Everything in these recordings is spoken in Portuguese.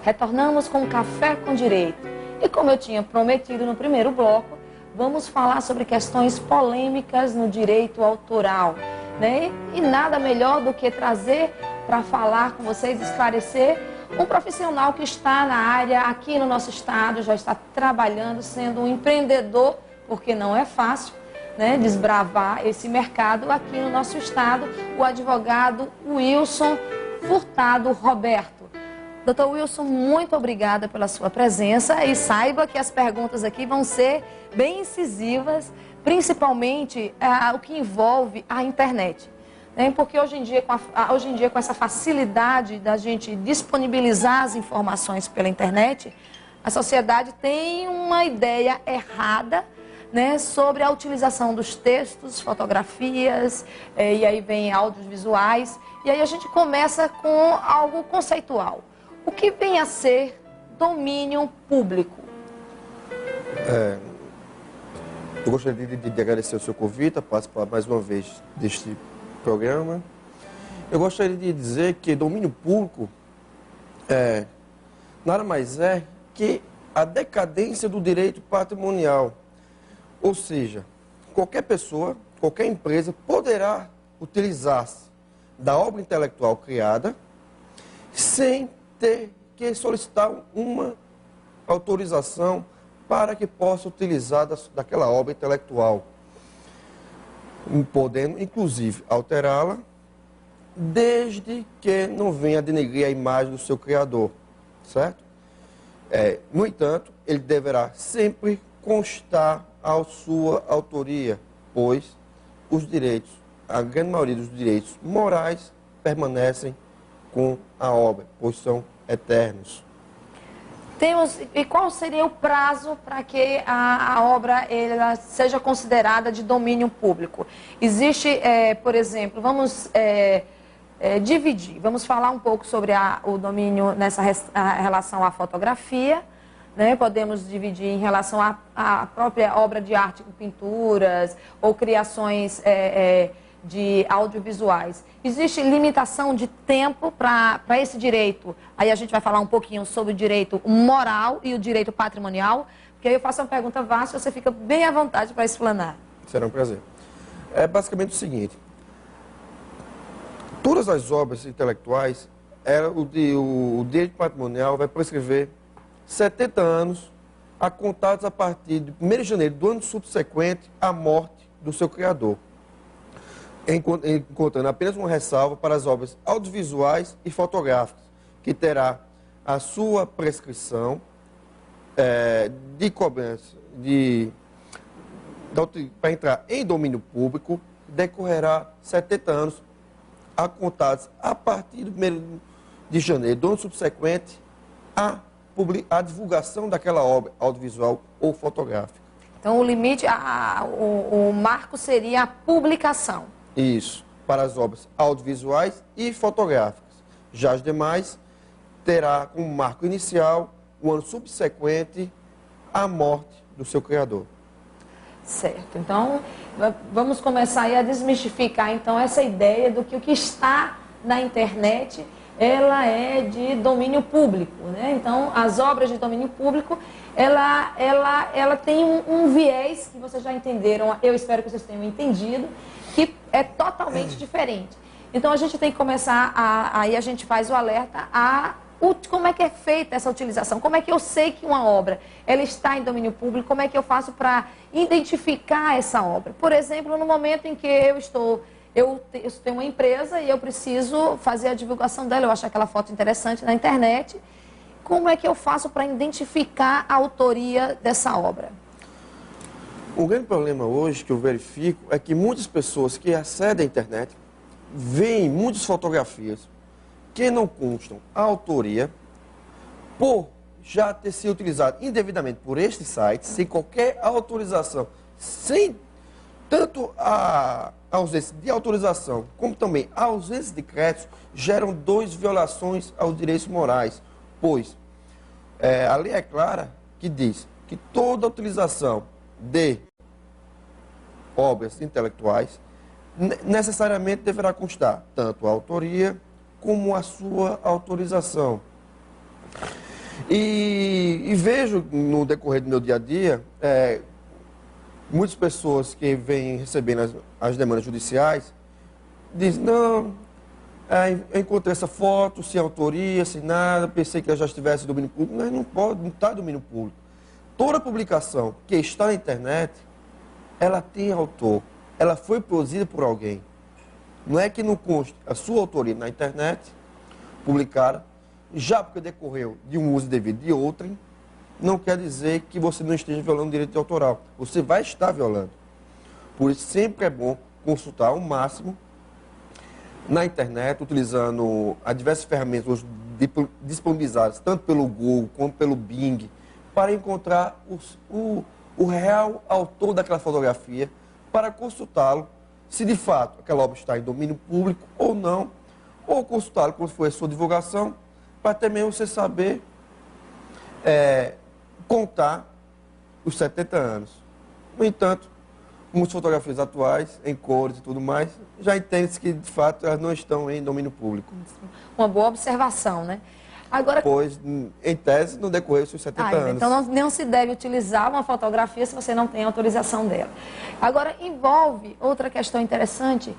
Retornamos com Café com Direito. E como eu tinha prometido no primeiro bloco, vamos falar sobre questões polêmicas no direito autoral, né? E nada melhor do que trazer para falar com vocês, esclarecer, um profissional que está na área aqui no nosso estado, já está trabalhando, sendo um empreendedor, porque não é fácil, né, desbravar esse mercado aqui no nosso estado, o advogado Wilson Furtado Roberto. Doutor Wilson, muito obrigada pela sua presença e saiba que as perguntas aqui vão ser bem incisivas, principalmente o que envolve a internet. Porque hoje em dia, com essa facilidade da gente disponibilizar as informações pela internet, a sociedade tem uma ideia errada, né, sobre a utilização dos textos, fotografias, e aí vem audiovisuais, e aí a gente começa com algo conceitual. O que vem a ser domínio público? Eu gostaria de agradecer o seu convite a participar mais uma vez deste programa. Eu gostaria de dizer que domínio público nada mais é que a decadência do direito patrimonial. Ou seja, qualquer pessoa, qualquer empresa poderá utilizar-se da obra intelectual criada sem ter que solicitar uma autorização para que possa utilizar daquela obra intelectual, podendo, inclusive, alterá-la, desde que não venha denegrir a imagem do seu criador, certo? No entanto, ele deverá sempre constar a sua autoria, pois os direitos, a grande maioria dos direitos morais, permanecem com a obra, pois são eternos. E qual seria o prazo para que a obra ela seja considerada de domínio público? Existe, por exemplo, vamos dividir, vamos falar um pouco sobre o domínio nessa relação à fotografia, né? Podemos dividir em relação à própria obra de arte, com pinturas ou criações de audiovisuais. Existe limitação de tempo para esse direito? Aí a gente vai falar um pouquinho sobre o direito moral e o direito patrimonial, porque aí eu faço uma pergunta vasta e você fica bem à vontade para explanar. Será um prazer. É basicamente o seguinte: todas as obras intelectuais, o direito patrimonial vai prescrever 70 anos a contados a partir de 1º de janeiro do ano subsequente à morte do seu criador, encontrando apenas uma ressalva para as obras audiovisuais e fotográficas, que terá a sua prescrição de cobrança para entrar em domínio público, decorrerá 70 anos a contados a partir do 1º de janeiro do ano subsequente à divulgação daquela obra audiovisual ou fotográfica. Então o limite, o marco seria a publicação. Isso, para as obras audiovisuais e fotográficas. Já as demais terá como marco inicial o ano subsequente à morte do seu criador. Certo, então vamos começar aí a desmistificar então essa ideia do que o que está na internet ela é de domínio público, né? Então as obras de domínio público ela tem um viés que vocês já entenderam, eu espero que vocês tenham entendido, que é totalmente diferente. Então a gente tem que começar, aí a gente faz o alerta como é que é feita essa utilização, como é que eu sei que uma obra ela está em domínio público, como é que eu faço para identificar essa obra. Por exemplo, no momento em que eu tenho uma empresa e eu preciso fazer a divulgação dela, eu acho aquela foto interessante na internet, como é que eu faço para identificar a autoria dessa obra? O grande problema hoje que eu verifico é que muitas pessoas que acedem à internet veem muitas fotografias que não constam a autoria por já ter sido utilizado indevidamente por este site, sem qualquer autorização, sem tanto a ausência de autorização como também a ausência de créditos, geram duas violações aos direitos morais, pois a lei é clara que diz que toda utilização de obras intelectuais necessariamente deverá constar tanto a autoria como a sua autorização. E vejo no decorrer do meu dia a dia, muitas pessoas que vêm recebendo as demandas judiciais dizem, não, eu encontrei essa foto sem autoria, sem nada, pensei que ela já estivesse em domínio público. Mas não pode, não está em domínio público. Toda publicação que está na internet, ela tem autor, ela foi produzida por alguém. Não é que não conste a sua autoria na internet, publicada, já porque decorreu de um uso devido de outrem, não quer dizer que você não esteja violando o direito autoral. Você vai estar violando. Por isso, sempre é bom consultar ao máximo na internet, utilizando as diversas ferramentas hoje disponibilizadas, tanto pelo Google quanto pelo Bing, para encontrar o real autor daquela fotografia, para consultá-lo, se de fato aquela obra está em domínio público ou não, ou consultá-lo quando for a sua divulgação, para até mesmo você saber contar os 70 anos. No entanto, muitas fotografias atuais, em cores e tudo mais, já entende-se que, de fato, elas não estão em domínio público. Uma boa observação, né? Agora, pois, em tese, não decorreu seus 70 anos. Então, não se deve utilizar uma fotografia se você não tem autorização dela. Agora, envolve outra questão interessante,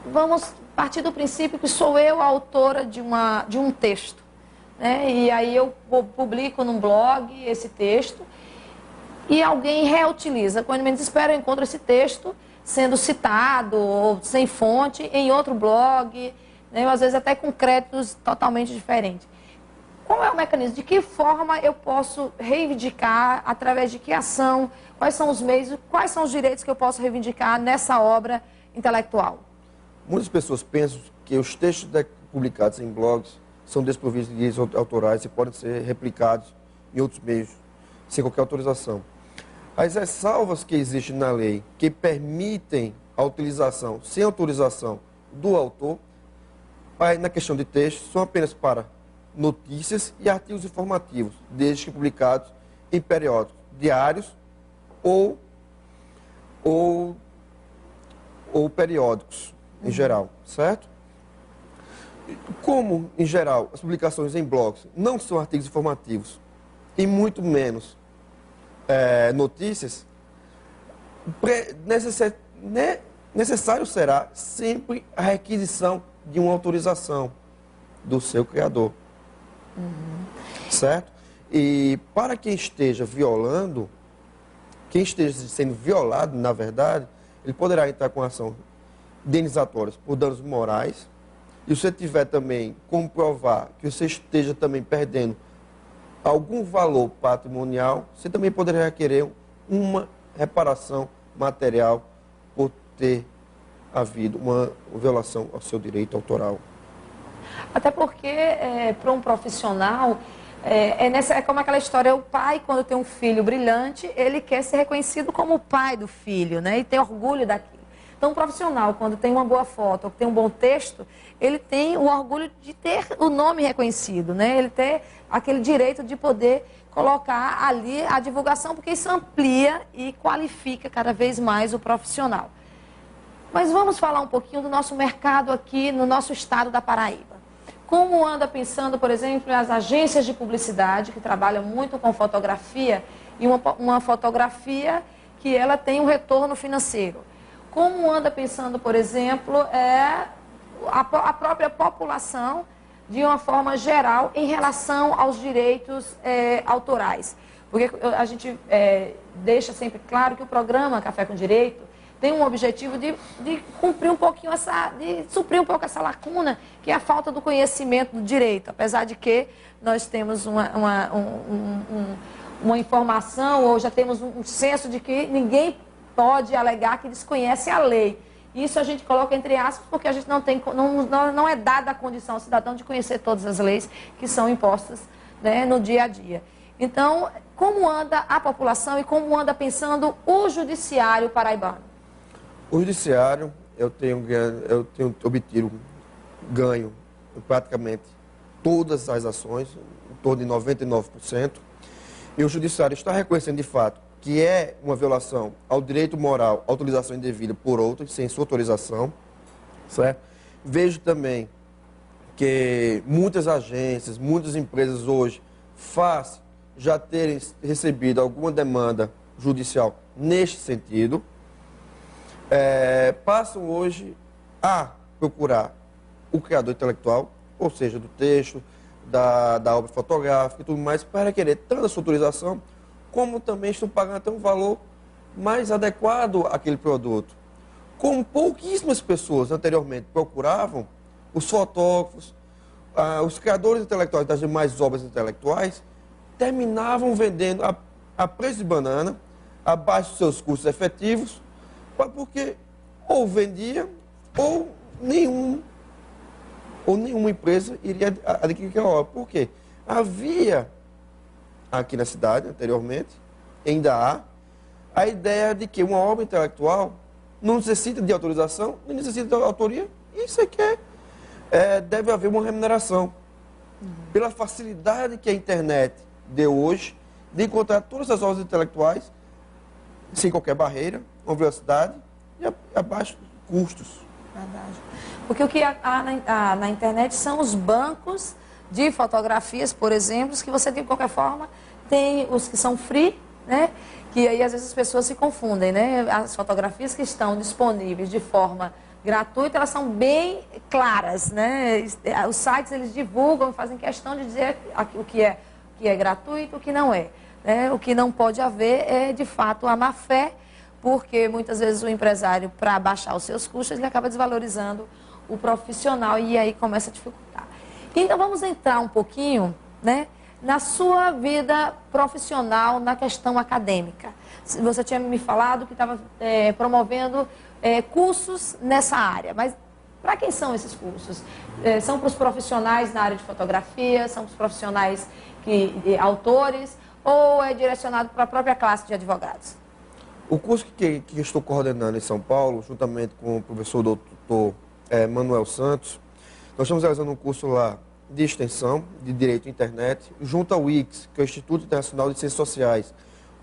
vamos partir do princípio que sou eu a autora de um texto, né? E aí eu publico num blog esse texto e alguém reutiliza. Quando me desespero, eu encontro esse texto sendo citado ou sem fonte em outro blog, né? Às vezes até com créditos totalmente diferentes. Qual é o mecanismo? De que forma eu posso reivindicar, através de que ação, quais são os meios, quais são os direitos que eu posso reivindicar nessa obra intelectual? Muitas pessoas pensam que os textos publicados em blogs são desprovidos de direitos autorais e podem ser replicados em outros meios, sem qualquer autorização. As ressalvas que existem na lei, que permitem a utilização sem autorização do autor, na questão de texto, são apenas para notícias e artigos informativos, desde que publicados em periódicos diários ou periódicos, em geral, certo? Como, em geral, as publicações em blogs não são artigos informativos e muito menos notícias, necessário será sempre a requisição de uma autorização do seu criador. Certo? E para quem esteja violando, quem esteja sendo violado, na verdade, ele poderá entrar com ação indenizatória por danos morais. E se você tiver também como provar que você esteja também perdendo algum valor patrimonial, você também poderá requerer uma reparação material por ter havido uma violação ao seu direito autoral. Até porque, para um profissional, é como aquela história, o pai, quando tem um filho brilhante, ele quer ser reconhecido como o pai do filho, né? E ter orgulho daquilo. Então, um profissional, quando tem uma boa foto, ou tem um bom texto, ele tem o orgulho de ter o nome reconhecido, né? Ele ter aquele direito de poder colocar ali a divulgação, porque isso amplia e qualifica cada vez mais o profissional. Mas vamos falar um pouquinho do nosso mercado aqui no nosso estado da Paraíba. Como anda pensando, por exemplo, as agências de publicidade, que trabalham muito com fotografia, e uma fotografia que ela tem um retorno financeiro. Como anda pensando, por exemplo, a própria população, de uma forma geral, em relação aos direitos autorais? Porque a gente deixa sempre claro que o programa Café com Direito tem um objetivo de cumprir um pouquinho de suprir um pouco essa lacuna, que é a falta do conhecimento do direito. Apesar de que nós temos uma informação, ou já temos um senso de que ninguém pode alegar que desconhece a lei. Isso a gente coloca entre aspas, porque a gente não é dada a condição ao cidadão de conhecer todas as leis que são impostas, né, no dia a dia. Então, como anda a população e como anda pensando o judiciário paraibano? O judiciário, eu tenho obtido ganho em praticamente todas as ações, em torno de 99%, e o judiciário está reconhecendo de fato que é uma violação ao direito moral, à utilização indevida por outros, sem sua autorização, certo? Vejo também que muitas agências, muitas empresas hoje faz já terem recebido alguma demanda judicial neste sentido, passam hoje a procurar o criador intelectual, ou seja, do texto, da obra fotográfica e tudo mais, para querer tanto a sua autorização, como também estão pagando até um valor mais adequado àquele produto. Como pouquíssimas pessoas anteriormente procuravam, os fotógrafos, os criadores intelectuais das demais obras intelectuais, terminavam vendendo a preço de banana, abaixo dos seus custos efetivos, porque ou vendia ou nenhuma empresa iria adquirir aquela obra. Por quê? Havia aqui na cidade, anteriormente, ainda há, a ideia de que uma obra intelectual não necessita de autorização, não necessita de autoria, e isso aqui deve haver uma remuneração. Pela facilidade que a internet deu hoje, de encontrar todas as obras intelectuais, sem qualquer barreira, com velocidade e a baixos custos. Verdade. Porque o que há na internet são os bancos de fotografias, por exemplo, que você, de qualquer forma, tem os que são free, né? Que aí às vezes as pessoas se confundem, né? As fotografias que estão disponíveis de forma gratuita, elas são bem claras, né? Os sites, eles divulgam, fazem questão de dizer o que é gratuito, o que não é, né? O que não pode haver é, de fato, a má-fé, porque muitas vezes o empresário, para baixar os seus custos, ele acaba desvalorizando o profissional e aí começa a dificultar. Então vamos entrar um pouquinho, né, na sua vida profissional, na questão acadêmica. Você tinha me falado que estava promovendo cursos nessa área, mas para quem são esses cursos? São para os profissionais na área de fotografia, são para os profissionais autores, ou é direcionado para a própria classe de advogados? O curso que estou coordenando em São Paulo, juntamente com o professor doutor Manuel Santos, nós estamos realizando um curso lá de extensão de Direito à Internet, junto ao ICS, que é o Instituto Internacional de Ciências Sociais,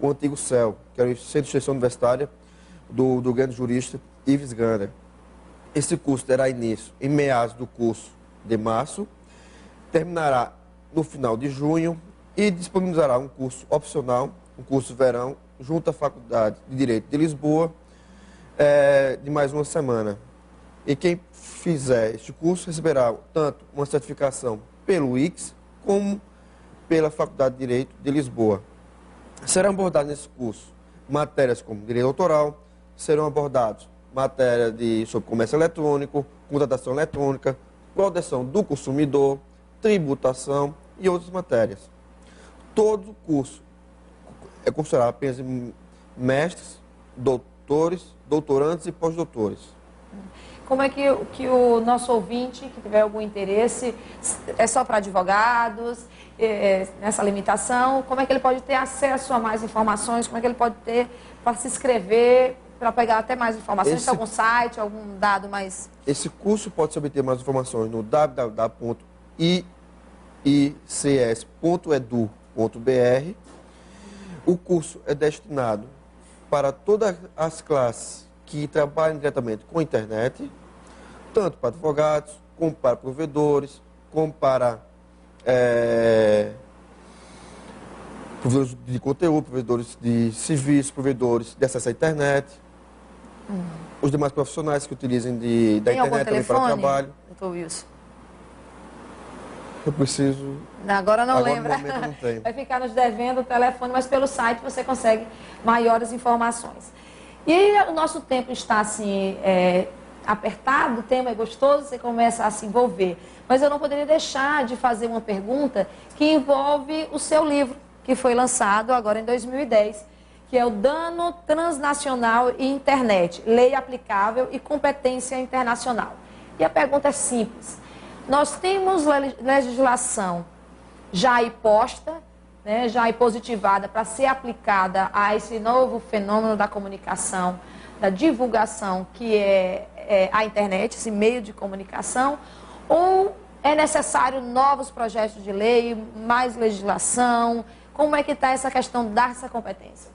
o antigo CEL, que é o Centro de Extensão Universitária do grande jurista Ives Gandler. Esse curso terá início em meados do curso de março, terminará no final de junho e disponibilizará um curso opcional, um curso verão, junto à Faculdade de Direito de Lisboa, de mais uma semana. E quem fizer este curso receberá tanto uma certificação pelo ICS, como pela Faculdade de Direito de Lisboa. Serão abordados nesse curso matérias como direito autoral, serão abordados matérias sobre comércio eletrônico, contratação eletrônica, proteção do consumidor, tributação e outras matérias. Todo o curso é considerado apenas mestres, doutores, doutorandos e pós-doutores. Como é que o nosso ouvinte, que tiver algum interesse, é só para advogados, nessa limitação, como é que ele pode ter acesso a mais informações, como é que ele pode ter para se inscrever, para pegar até mais informações, tem algum site, algum dado mais... Esse curso pode-se obter mais informações no www.ics.edu.br. O curso é destinado para todas as classes que trabalham diretamente com a internet, tanto para advogados, como para provedores, como para provedores de conteúdo, provedores de serviços, provedores de acesso à internet, os demais profissionais que utilizem da internet também para o trabalho. Doutor Wilson? Eu preciso... Agora não lembra. No momento não tenho. Vai ficar nos devendo o telefone, mas pelo site você consegue maiores informações. E aí o nosso tempo está assim, apertado, o tema é gostoso, você começa a se envolver. Mas eu não poderia deixar de fazer uma pergunta que envolve o seu livro, que foi lançado agora em 2010, que é o Dano Transnacional e Internet, Lei Aplicável e Competência Internacional. E a pergunta é simples. Nós temos legislação já aí posta, né, já aí positivada para ser aplicada a esse novo fenômeno da comunicação, da divulgação, que é a internet, esse meio de comunicação, ou é necessário novos projetos de lei, mais legislação? Como é que está essa questão dessa competência?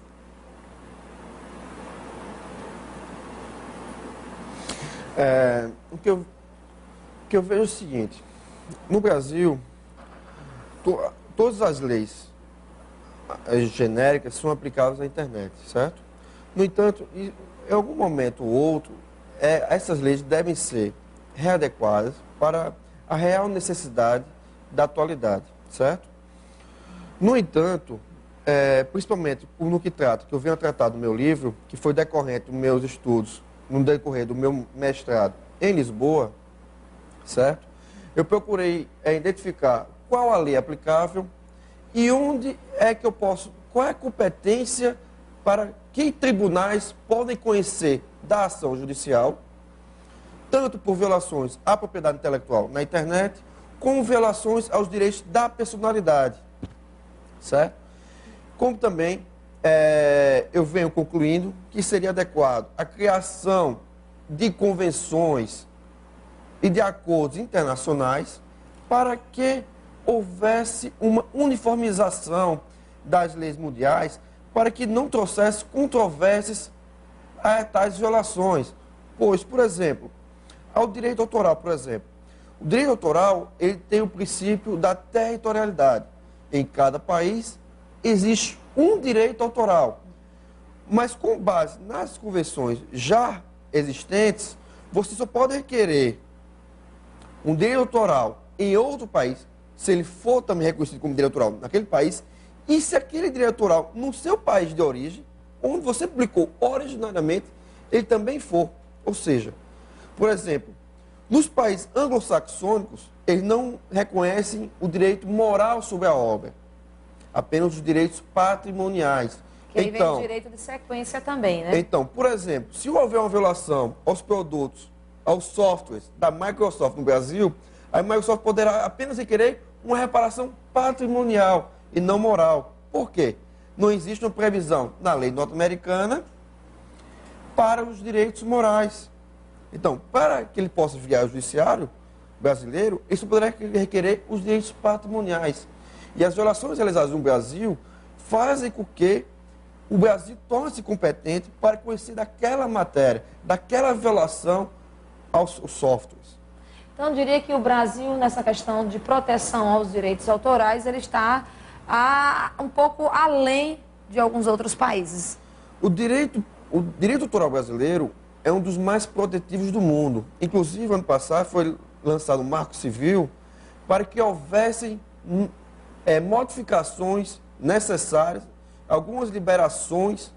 O que eu vejo é o seguinte: no Brasil, todas as leis genéricas são aplicáveis à internet, certo? No entanto, em algum momento ou outro, essas leis devem ser readequadas para a real necessidade da atualidade, certo? No entanto, principalmente no que trata, que eu venho a tratar do meu livro, que foi decorrente dos meus estudos, no decorrer do meu mestrado em Lisboa, certo? Eu procurei identificar qual a lei aplicável e onde é que eu posso, qual é a competência para que tribunais podem conhecer da ação judicial, tanto por violações à propriedade intelectual na internet, como violações aos direitos da personalidade, certo? Como também eu venho concluindo que seria adequado a criação de convenções e de acordos internacionais para que houvesse uma uniformização das leis mundiais para que não trouxesse controvérsias a tais violações. Pois, por exemplo, ao direito autoral, por exemplo, o direito autoral ele tem o princípio da territorialidade. Em cada país existe um direito autoral, mas com base nas convenções já existentes, você só pode requerer um direito autoral em outro país, se ele for também reconhecido como direito autoral naquele país, e se aquele direito autoral no seu país de origem, onde você publicou originariamente, ele também for. Ou seja, por exemplo, nos países anglo-saxônicos, eles não reconhecem o direito moral sobre a obra, apenas os direitos patrimoniais. Que aí vem o direito de sequência também, né? Então, por exemplo, se houver uma violação aos produtos, aos softwares da Microsoft no Brasil, a Microsoft poderá apenas requerer uma reparação patrimonial e não moral. Por quê? Não existe uma previsão na lei norte-americana para os direitos morais. Então, para que ele possa enviar ao judiciário brasileiro, isso poderá requerer os direitos patrimoniais. E as violações realizadas no Brasil fazem com que o Brasil torne-se competente para conhecer daquela matéria, daquela violação aos softwares. Então, eu diria que o Brasil, nessa questão de proteção aos direitos autorais, ele está um pouco além de alguns outros países. O direito autoral brasileiro é um dos mais protetivos do mundo. Inclusive, ano passado foi lançado um marco civil para que houvessem modificações necessárias, algumas liberações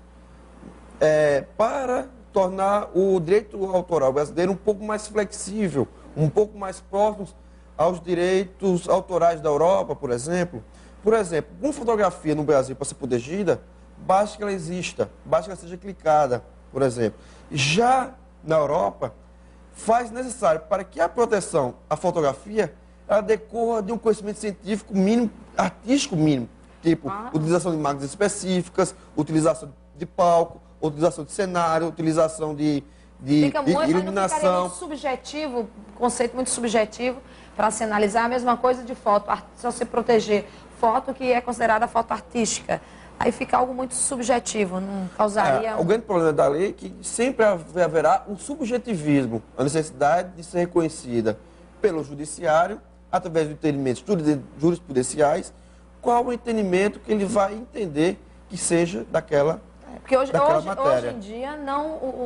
para tornar o direito autoral brasileiro um pouco mais flexível, um pouco mais próximo aos direitos autorais da Europa, por exemplo. Por exemplo, uma fotografia no Brasil para ser protegida, basta que ela exista, basta que ela seja clicada, por exemplo. Já na Europa, faz necessário para que a proteção à fotografia ela decorra de um conhecimento científico mínimo, artístico mínimo, tipo utilização de imagens específicas, utilização de palco, utilização de cenário, utilização de iluminação. Ficaria muito subjetivo, conceito muito subjetivo para se analisar. A mesma coisa de foto, se você proteger foto que é considerada foto artística, aí fica algo muito subjetivo, não causaria... O grande problema da lei é que sempre haverá um subjetivismo, a necessidade de ser reconhecida pelo judiciário, através de entendimentos jurisprudenciais, qual o entendimento que ele vai entender que seja daquela porque hoje em dia,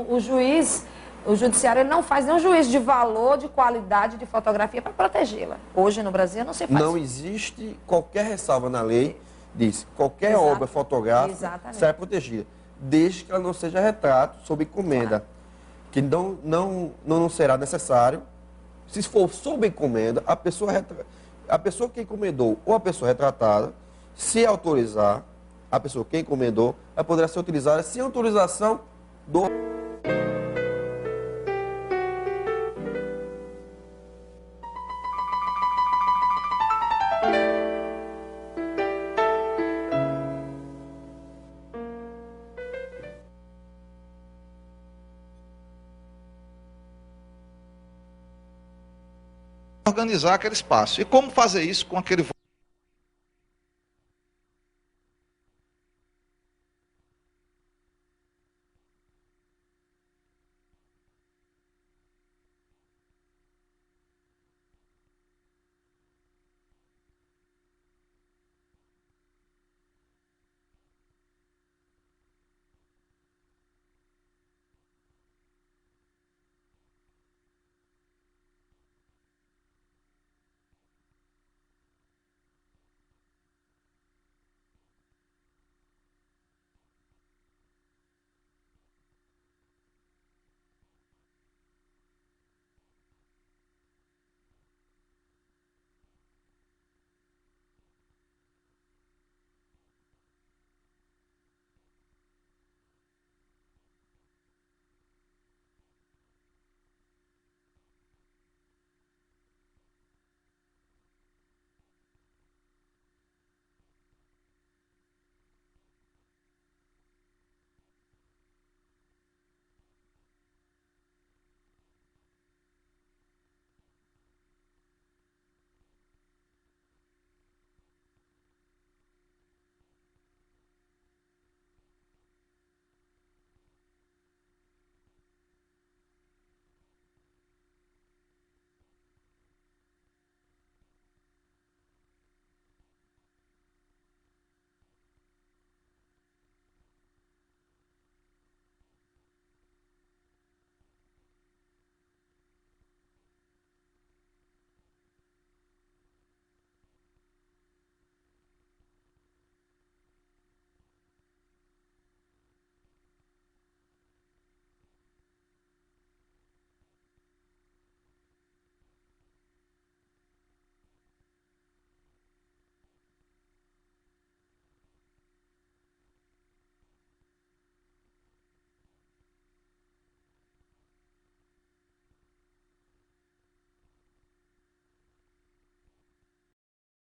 o juiz, o judiciário ele não faz nenhum juízo de valor, de qualidade de fotografia para protegê-la. Hoje no Brasil não se faz. Não existe qualquer ressalva na lei, diz, qualquer obra fotográfica será protegida, desde que ela não seja retrato sob encomenda, que não será necessário. Se for sob encomenda, a pessoa que encomendou ou a pessoa retratada, se autorizar, a pessoa que encomendou, ela poderá ser utilizada sem autorização do... organizar aquele espaço. E como fazer isso com aquele